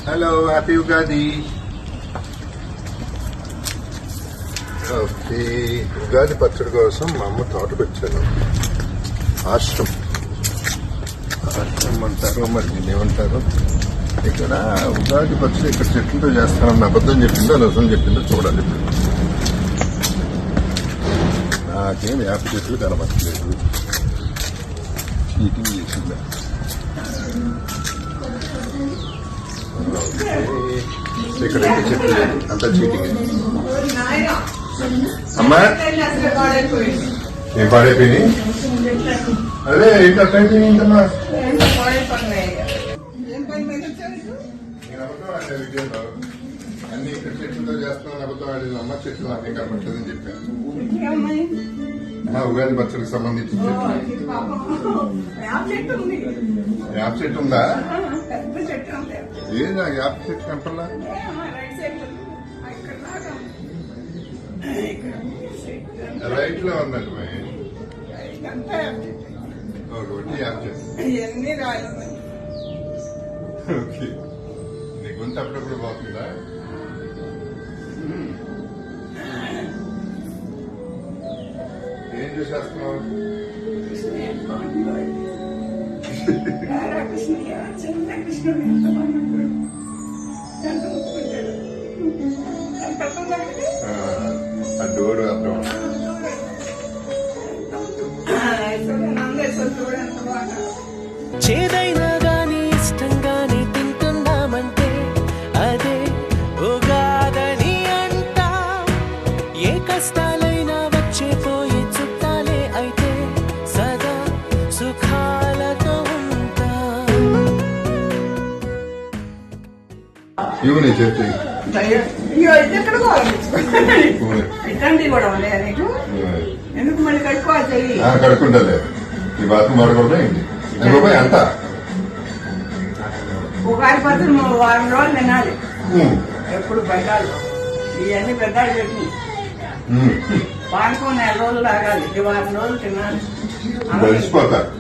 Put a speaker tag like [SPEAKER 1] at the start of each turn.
[SPEAKER 1] Hello, happy Ugadi. Okay, Ugadi పచ్చడి కోసం మా అమ్మ తోటకు వచ్చాను. ఆశ్రమం అంటారు, మరి దీన్ని ఏమంటారు? ఇక్కడ ఉగాది పచ్చడి ఇక్కడ చెట్లతో చేస్తానన్న అబద్ధం చెప్పిందో నిజం చెప్పిందో చూడాలి. నాకేం వేప చెట్లు కనబడలేదు. చీటింగ్ చేసిందా? ఇక్కడ చెట్లు లేదు, అంతా చీటింగ్. అమ్మా ఏం పాడైపోయినాయి? అదే ఇట్లా అయిపోయినాయి. ఇంకమ్మా విజయంలో అన్ని ఇక్కడ చెట్లతో చేస్తున్నాను అబద్ధం ఆడింది. అమ్మ చెట్లు నాకేం కనపట్లేదని చెప్పాను. మా ఉగాది పచ్చడికి సంబంధించిన యాప్ చెట్టు ఉందా? ఏది ఆ యాప్ చెట్టు కనపడలా? రైట్ లో ఉందండి. ఒకటి యాప్ చెట్టు. ఓకే, నీ గొంతు అప్పుడప్పుడు బాగుందా? ఏం చూసేస్తున్నావు? ఆ డోర్ అర్థం.
[SPEAKER 2] చేదైనా గాని ఇష్టంగానే తింటున్నామంటే అదే ఉగాదని అంటా. ఏ కష్టాలైనా వచ్చే పోయే చుట్టాలే అయితే సదా సుఖాలతో ఉంటా.
[SPEAKER 1] ఇవి నీ చెప్పి
[SPEAKER 3] ఎందుకు మళ్ళీ కట్టుకోవాలి?
[SPEAKER 1] కడుక్కుంటలే, ఈ బాత్రూమ్ ఆడకూడదా ఏంటి? అంత
[SPEAKER 3] ఉగాది పత్రం వారం రోజులు తినాలి. ఎప్పుడు బయటాలు ఇవన్నీ పెద్దలు పెట్టి పానకం 4 రోజులు తాగాలి. ఈ వారం రోజులు తినాలి.
[SPEAKER 1] కలిసిపోతారు.